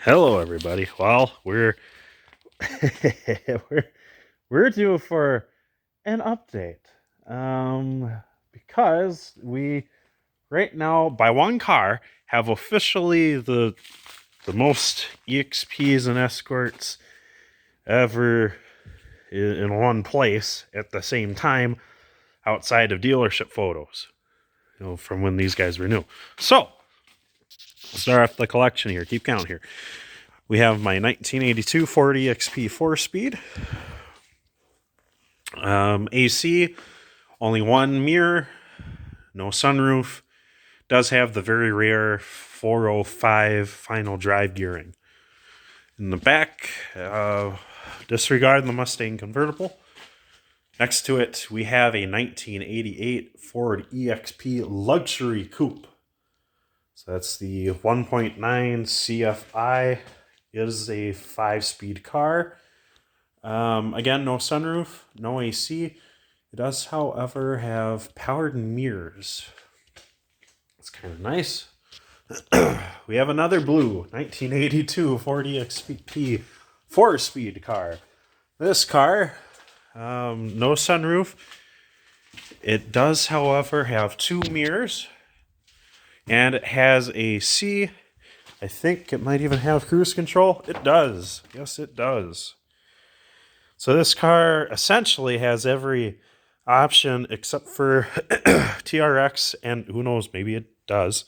Hello, everybody. Well, we're we're we're due for an update, because we right now by one car have officially the most EXPs and escorts ever in one place at the same time outside of dealership photos. From when these guys were new. So, let's start off the collection here. Keep count here. We have my 1982 Ford EXP 4-speed. AC, only one mirror, no sunroof. Does have the very rare 405 final drive gearing. In the back, disregard the Mustang convertible. Next to it, we have a 1988 Ford EXP Luxury Coupe. So that's the 1.9 CFI. It is a 5-speed car. Again, no sunroof, no AC. It does, however, have powered mirrors. It's kind of nice. We have another blue 1982 Ford EXP 4-speed car. This car, no sunroof. It does, however, have 2 mirrors. And it has AC. I think it might even have cruise control. It does. Yes, it does. So this car essentially has every option except for TRX, and who knows, maybe it does,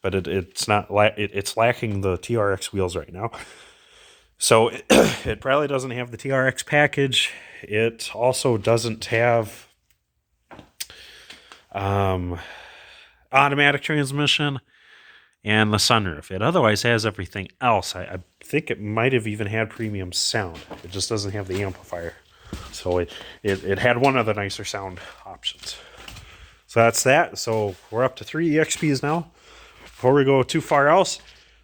but it's not. It's lacking the TRX wheels right now. So it probably doesn't have the TRX package. It also doesn't have automatic transmission and the sunroof. It otherwise has everything else. I think it might have even had premium sound. It just doesn't have the amplifier. So it had one of the nicer sound options. So that's that. So we're up to 3 EXPs now. Before we go too far else,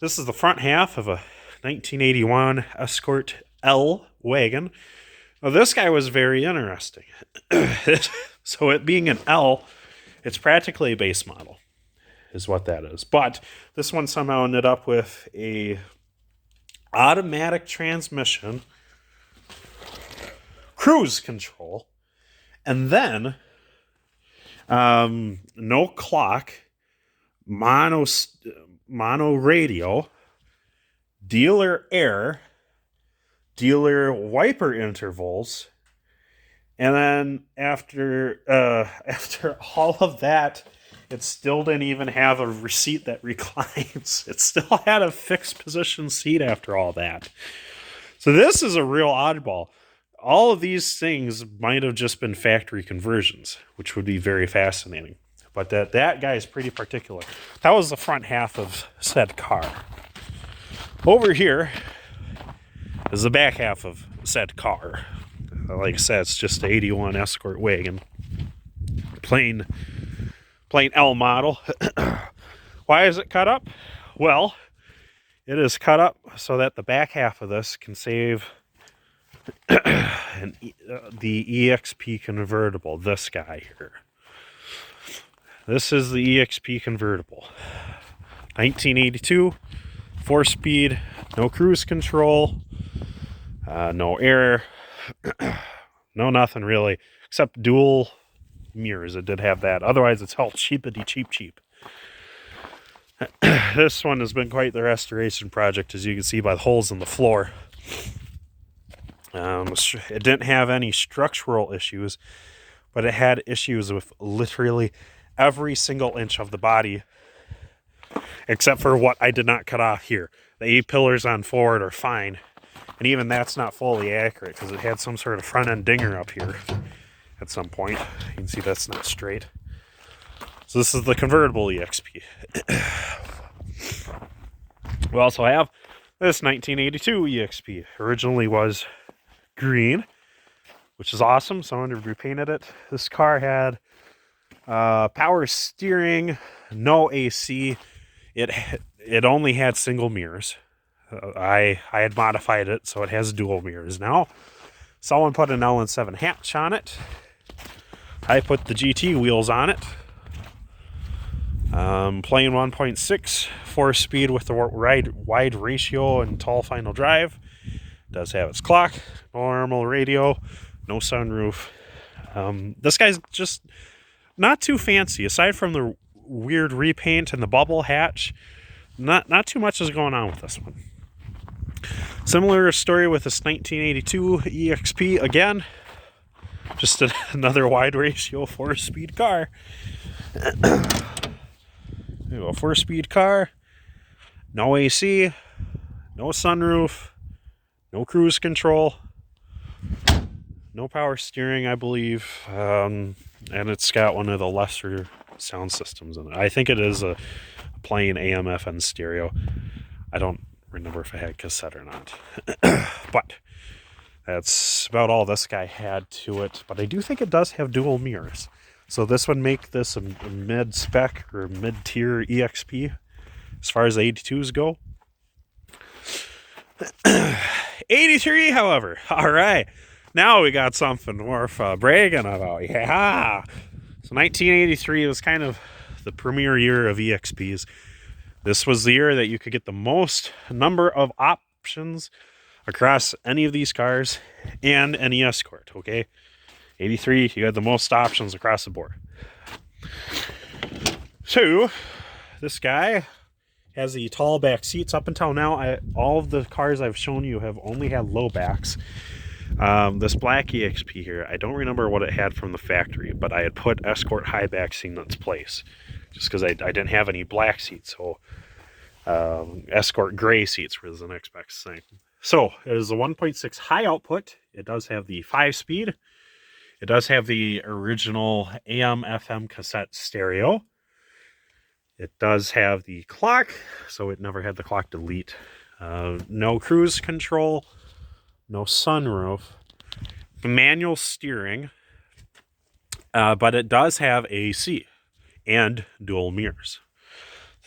this is the front half of a 1981 Escort L wagon. Now this guy was very interesting. So it being an L, it's practically a base model, is what that is. But this one somehow ended up with a automatic transmission, cruise control, and then no clock, mono radio, dealer air, dealer wiper intervals, and then after all of that, it still didn't even have a receipt that reclines. It still had a fixed position seat after all that. So this is a real oddball. All of these things might have just been factory conversions, which would be very fascinating. But that guy is pretty particular. That was the front half of said car. Over here is the back half of said car. Like I said, it's just the 81 Escort wagon. Plain L model. Why is it cut up? Well, it is cut up so that the back half of this can save the EXP convertible. This guy here. This is the EXP convertible. 1982, 4-speed, no cruise control, no air, no nothing really, except dual mirrors. It did have that. Otherwise, it's all cheapity cheap. This one has been quite the restoration project, as you can see by the holes in the floor. It didn't have any structural issues, but it had issues with literally every single inch of the body, except for what I did not cut off here. The A-pillars on Ford are fine, and even that's not fully accurate because it had some sort of front-end dinger up here at some point. You can see that's not straight. So this is the convertible EXP. We also have this 1982 EXP. Originally was green, which is awesome. Someone repainted it. This car had power steering, no AC. It only had single mirrors. I had modified it so it has dual mirrors now. Someone put an L7 hatch on it. I put the GT wheels on it. Playing 1.6, 4-speed with the wide ratio and tall final drive. Does have its clock, normal radio, no sunroof. This guy's just not too fancy. Aside from the weird repaint and the bubble hatch, not too much is going on with this one. Similar story with this 1982 EXP again. Just another wide ratio 4-speed car. A 4-speed car, no AC, no sunroof, no cruise control, no power steering, I believe, and it's got one of the lesser sound systems in it. I think it is a plain AM/FM stereo. I don't remember if it had cassette or not. But that's about all this guy had to it. But I do think it does have dual mirrors. So this would make this a mid-spec or mid-tier EXP as far as the 82s go. 83, however. All right. Now we got something worth bragging about. Yeah. So 1983 was kind of the premier year of EXPs. This was the year that you could get the most number of options across any of these cars and any Escort, okay? 83, you had the most options across the board. So, this guy has the tall back seats. Up until now, all of the cars I've shown you have only had low backs. This black EXP here, I don't remember what it had from the factory, but I had put Escort high back seat in its place, just because I didn't have any black seats, so Escort gray seats were the next best thing. So, it is a 1.6 high output. It does have the 5-speed. It does have the original AM/FM cassette stereo. It does have the clock, so it never had the clock delete. No cruise control, no sunroof, manual steering, but it does have AC and dual mirrors.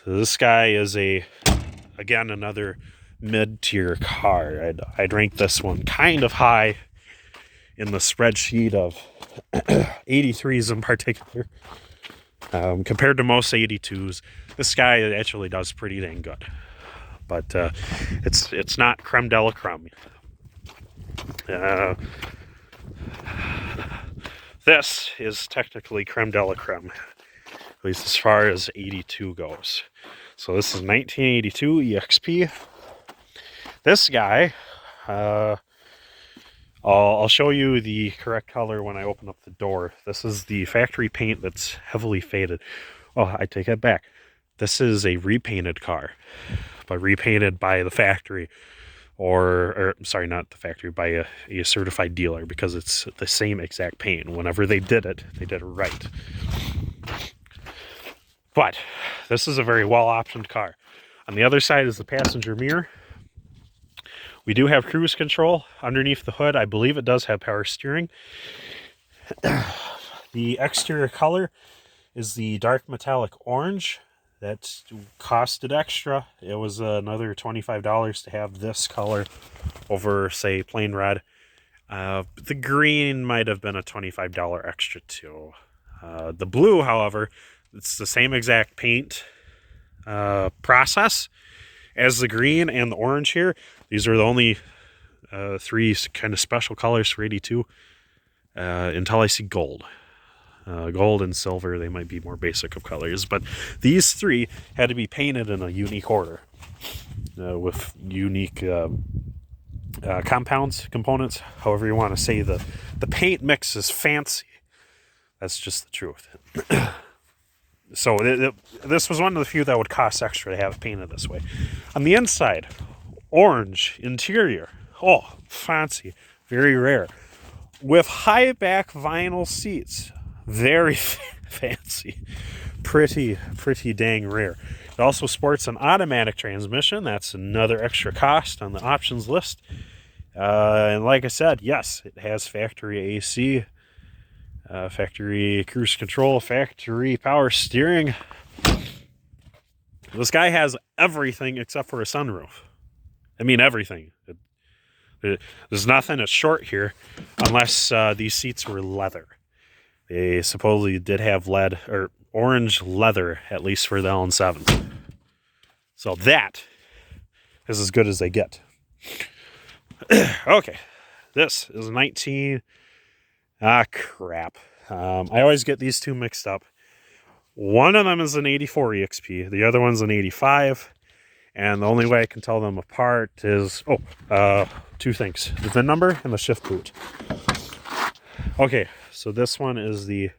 So this guy is again, another mid-tier car. I'd rank this one kind of high in the spreadsheet of 83s in particular. Compared to most 82s, this guy actually does pretty dang good. But it's not creme de la creme. This is technically creme de la creme, at least as far as 82 goes. So this is 1982 EXP. This guy, I'll show you the correct color when I open up the door. This is the factory paint that's heavily faded. Oh, I take it back. This is a repainted car, but repainted by the factory, or sorry, not the factory, by a certified dealer, because it's the same exact paint. Whenever they did it right. But this is a very well-optioned car. On the other side is the passenger mirror. We do have cruise control underneath the hood. I believe it does have power steering. The exterior color is the dark metallic orange. That costed extra. It was another $25 to have this color over, say, plain red. The green might have been a $25 extra too. The blue, however, it's the same exact paint process as the green and the orange here. These are the only three kind of special colors for 82 until I see gold. Gold and silver, they might be more basic of colors, but these three had to be painted in a unique order with unique components, however you want to say. The paint mix is fancy. That's just the truth. So this was one of the few that would cost extra to have it painted this way. On the inside, orange interior. Oh, fancy. Very rare. With high back vinyl seats. Very fancy. Pretty dang rare. It also sports an automatic transmission. That's another extra cost on the options list. And like I said, yes, it has factory AC, factory cruise control, factory power steering. This guy has everything except for a sunroof. I mean, everything. There's nothing that's short here unless these seats were leather. They supposedly did have lead or orange leather, at least for the LN7. So that is as good as they get. Okay, this is 19. Crap. I always get these two mixed up. One of them is an 84 EXP. The other one's an 85. And the only way I can tell them apart is, two things. The VIN number and the shift boot. Okay, so this one is the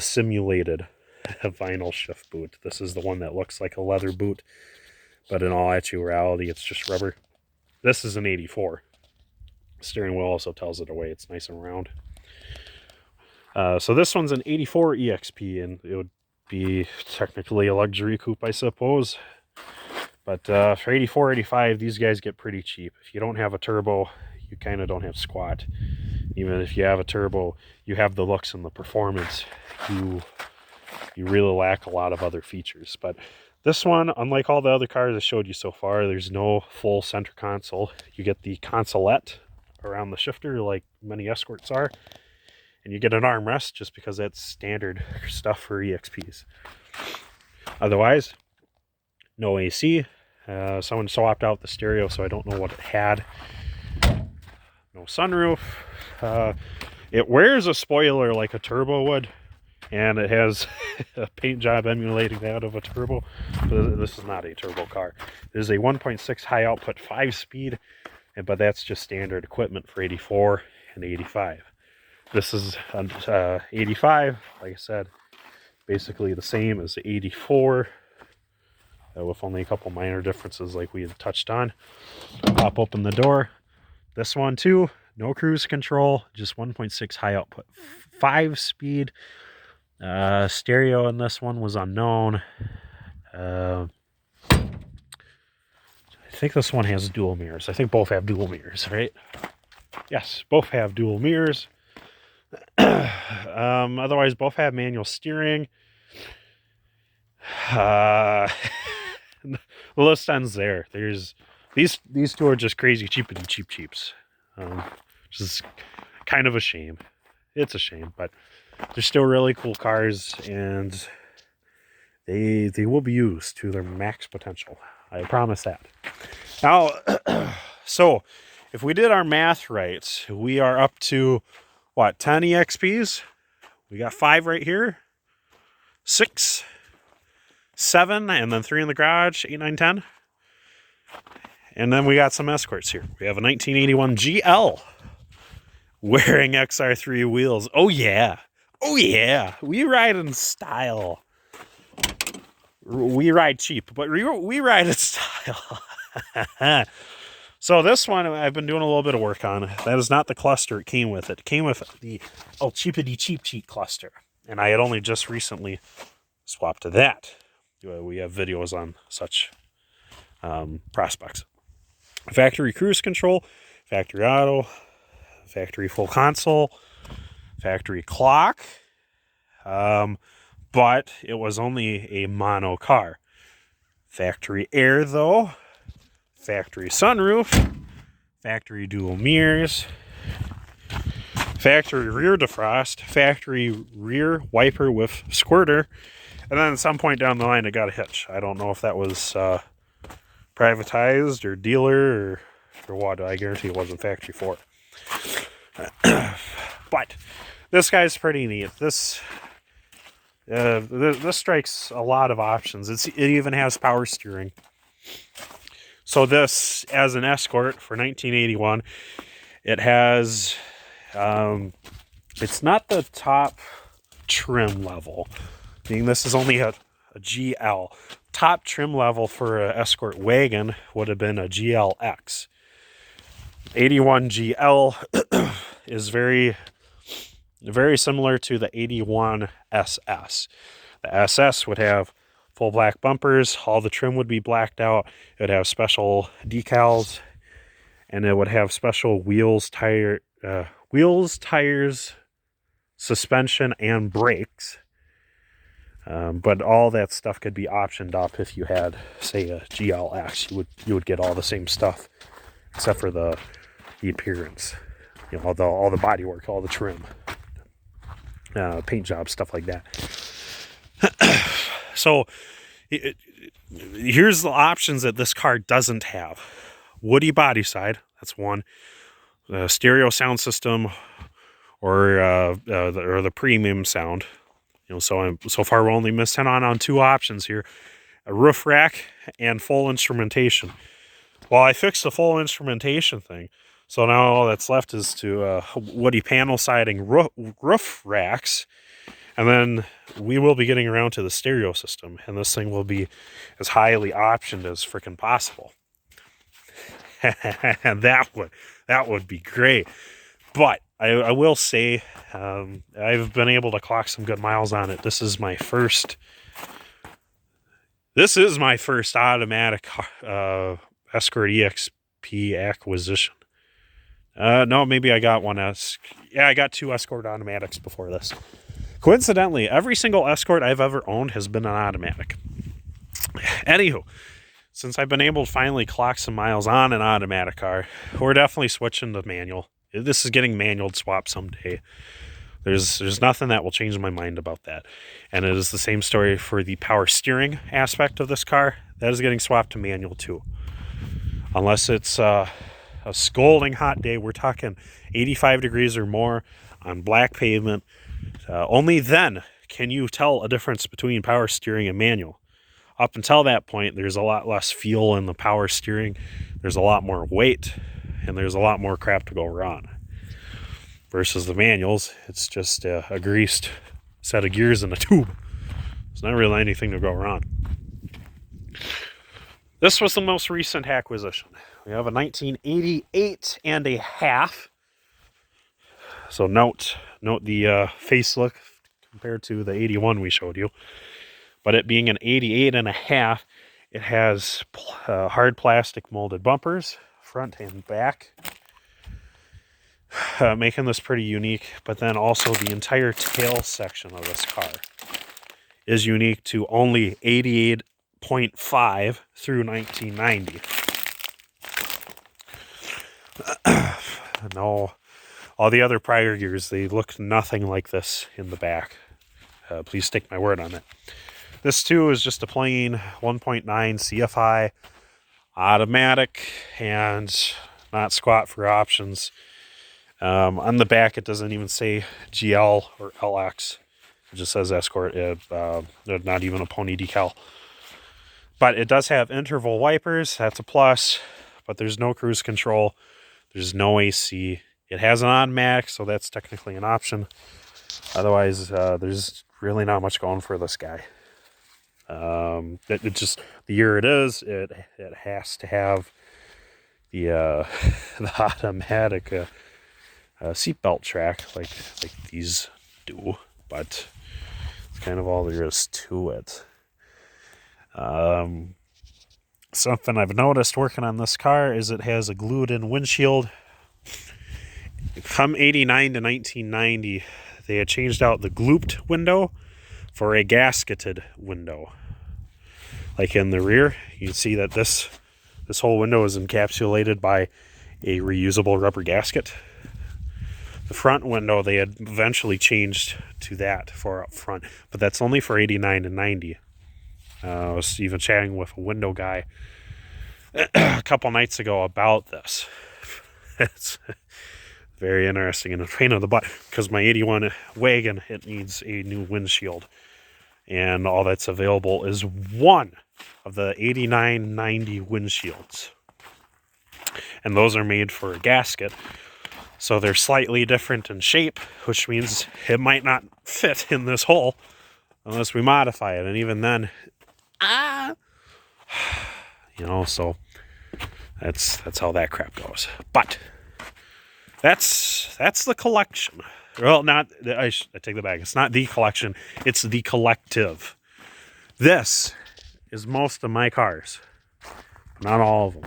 simulated vinyl shift boot. This is the one that looks like a leather boot, but in all actuality, it's just rubber. This is an 84. Steering wheel also tells it away. It's nice and round. So this one's an 84 EXP, and it would be technically a luxury coupe, I suppose. But for 84, 85, these guys get pretty cheap. If you don't have a turbo, you kind of don't have squat. Even if you have a turbo, you have the looks and the performance. You really lack a lot of other features. But this one, unlike all the other cars I showed you so far, there's no full center console. You get the consolette around the shifter like many Escorts are. And you get an armrest just because that's standard stuff for EXPs. Otherwise, no AC. Someone swapped out the stereo, so I don't know what it had. No sunroof. It wears a spoiler like a turbo would, and it has a paint job emulating that of a turbo. But this is not a turbo car. It is a 1.6 high output 5-speed, but that's just standard equipment for 84 and 85. This is 85, like I said, basically the same as 84. With only a couple minor differences like we had touched on. Pop open the door. This one too, no cruise control, just 1.6 high output 5-speed. Stereo in this one was unknown. I think this one has dual mirrors. I think both have dual mirrors, right? Yes, both have dual mirrors. Otherwise, both have manual steering. The list ends there. There's these two are just crazy cheapity cheaps, which is kind of a shame. It's a shame, but they're still really cool cars, and they will be used to their max potential. I promise that. Now, so if we did our math right, we are up to what, 10 EXPs? We got 5 right here, 6. 7, and then 3 in the garage, 8, 9, 10. And then we got some Escorts here. We have a 1981 GL wearing XR3 wheels. Oh yeah. Oh yeah. We ride in style. We ride cheap, but we ride in style. So this one I've been doing a little bit of work on. That is not the cluster it came with. It came with the cheapity cheap cluster. And I had only just recently swapped to that. We have videos on such prospects. Factory cruise control, factory auto, factory full console, factory clock, but it was only a mono car. Factory air though, factory sunroof, factory dual mirrors, factory rear defrost, factory rear wiper with squirter. And then at some point down the line, it got a hitch. I don't know if that was privatized or dealer or what. I guarantee it wasn't factory for it. But this guy's pretty neat. This strikes a lot of options. It even has power steering. So this, as an Escort for 1981, it has, it's not the top trim level. Being this is only a GL. Top trim level for an Escort wagon would have been a GLX. 81 GL is very, very similar to the 81 SS. The SS would have full black bumpers. All the trim would be blacked out. It would have special decals, and it would have special wheels, tires, suspension, and brakes. But all that stuff could be optioned up if you had, say, a GLX. You would get all the same stuff, except for the appearance. You know, all the bodywork, all the trim, paint jobs, stuff like that. So here's the options that this car doesn't have. Woody body side, that's one. Stereo sound system, or the premium sound. So far we're only missing on two options here: a roof rack and full instrumentation. Well, I fixed the full instrumentation thing, so now all that's left is to Woody panel siding roof racks, and then we will be getting around to the stereo system, and this thing will be as highly optioned as freaking possible. And that would be great. But I will say, I've been able to clock some good miles on it. This is my first automatic Escort EXP acquisition. No, maybe I got one. Yeah, I got two Escort automatics before this. Coincidentally, every single Escort I've ever owned has been an automatic. Anywho, since I've been able to finally clock some miles on an automatic car, we're definitely switching to manual. This is getting manual swap someday. There's nothing that will change my mind about that. And it is the same story for the power steering aspect of this car. That is getting swapped to manual too. Unless it's a scalding hot day, we're talking 85 degrees or more on black pavement. Only then can you tell a difference between power steering and manual. Up until that point, there's a lot less fuel in the power steering. There's a lot more weight, and there's a lot more crap to go wrong. Versus the manuals, it's just a greased set of gears in a tube. There's not really anything to go wrong. This was the most recent acquisition. We have a 1988 and a half. So note the face look compared to the 81 we showed you. But it being an 88 and a half, it has hard plastic molded bumpers, front and back, making this pretty unique. But then also the entire tail section of this car is unique to only 88.5 through 1990. No, all the other prior years, they look nothing like this in the back. Please take my word on it. This too is just a plain 1.9 CFI automatic and not squat for options. On the back, it doesn't even say GL or LX. It just says Escort. Not even a pony decal. But it does have interval wipers. That's a plus. But there's no cruise control. There's no AC. It has an automatic, so that's technically an option. Otherwise, there's really not much going for this guy. It just, the year it is, it has to have the the automatic seatbelt track like these do, but it's kind of all there is to it. Something I've noticed working on this car is it has a glued-in windshield. Come 89 to 1990, they had changed out the glooped window for a gasketed window. Like in the rear, you can see that this whole window is encapsulated by a reusable rubber gasket. The front window, they had eventually changed to that for up front, but that's only for 89 and 90. I was even chatting with a window guy a couple nights ago about this. It's very interesting and a pain in the butt because my 81 wagon, it needs a new windshield. And all that's available is one of the 89-90 windshields. And those are made for a gasket. So they're slightly different in shape, which means it might not fit in this hole unless we modify it. And even then, so that's how that crap goes. But that's the collection. Well, I take that back. It's not the collection. It's the collective. This is most of my cars. Not all of them.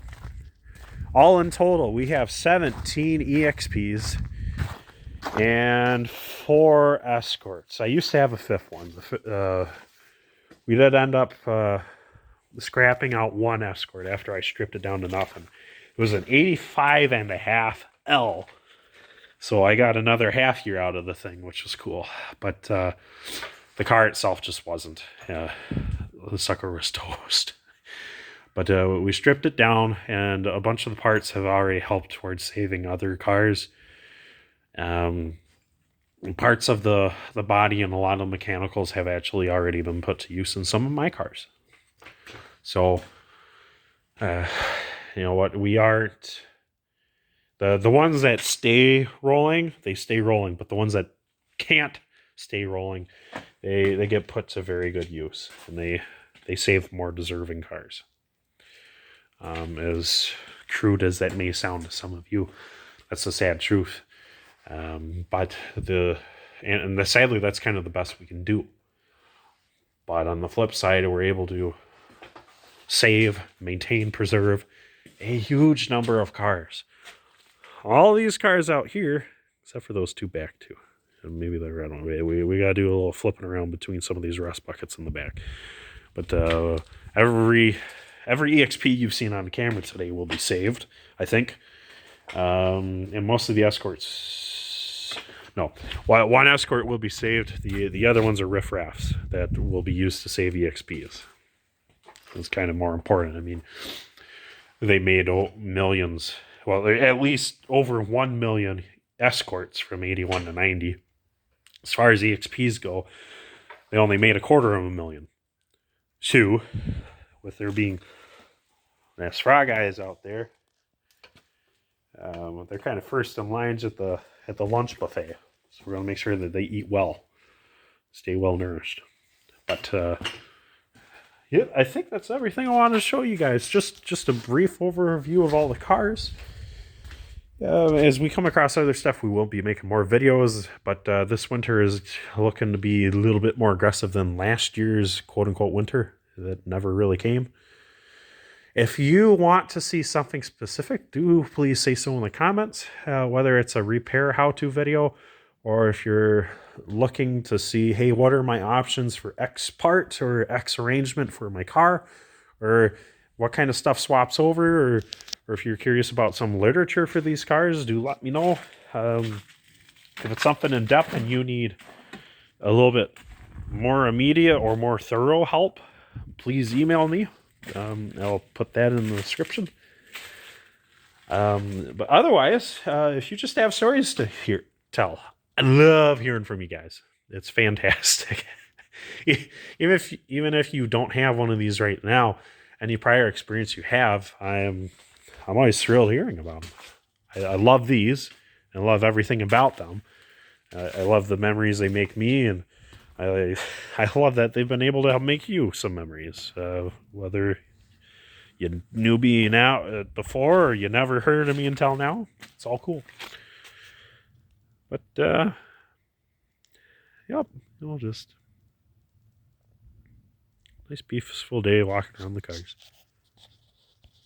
All in total, we have 17 EXPs and 4 Escorts. I used to have a fifth one. We did end up scrapping out one Escort after I stripped it down to nothing. It was an 85 and a half L. So I got another half year out of the thing, which was cool. But the car itself just wasn't. The sucker was toast. But we stripped it down, and a bunch of the parts have already helped towards saving other cars. Parts of the body and a lot of mechanicals have actually already been put to use in some of my cars. So, you know what? We aren't... The ones that stay rolling, they stay rolling. But the ones that can't stay rolling, they get put to very good use. And they save more deserving cars. As crude as that may sound to some of you, that's the sad truth. But sadly, that's kind of the best we can do. But on the flip side, we're able to save, maintain, preserve a huge number of cars. All these cars out here, except for those two back two. And maybe they're, I don't know, we got to do a little flipping around between some of these rust buckets in the back. But every EXP you've seen on camera today will be saved, I think. And most of the escorts... No. One escort will be saved. The other ones are riffraffs that will be used to save EXPs. It's kind of more important. I mean, they made millions. Well, at least over 1 million escorts from 81 to 90. As far as EXPs go, they only made 250,000. 2, with there being nice frog eyes out there. They're kind of first in lines at the lunch buffet, so we're gonna make sure that they eat well, stay well nourished. But yeah, I think that's everything I wanted to show you guys. Just a brief overview of all the cars. As we come across other stuff, we will be making more videos, but this winter is looking to be a little bit more aggressive than last year's quote-unquote winter that never really came. If you want to see something specific, do please say so in the comments, whether it's a repair how-to video, or if you're looking to see, hey, what are my options for X part or X arrangement for my car, or what kind of stuff swaps over, or if you're curious about some literature for these cars, do let me know. If it's something in depth and you need a little bit more immediate or more thorough help, please email me. I'll put that in the description. But otherwise, if you just have stories to tell, I love hearing from you guys. It's fantastic. even if you don't have one of these right now, any prior experience you have, I'm always thrilled hearing about them. I love these. I love everything about them. I love the memories they make me, and I love that they've been able to help make you some memories. Whether you knew me now before or you never heard of me until now, it's all cool. But yep, just nice peaceful day walking around the cars.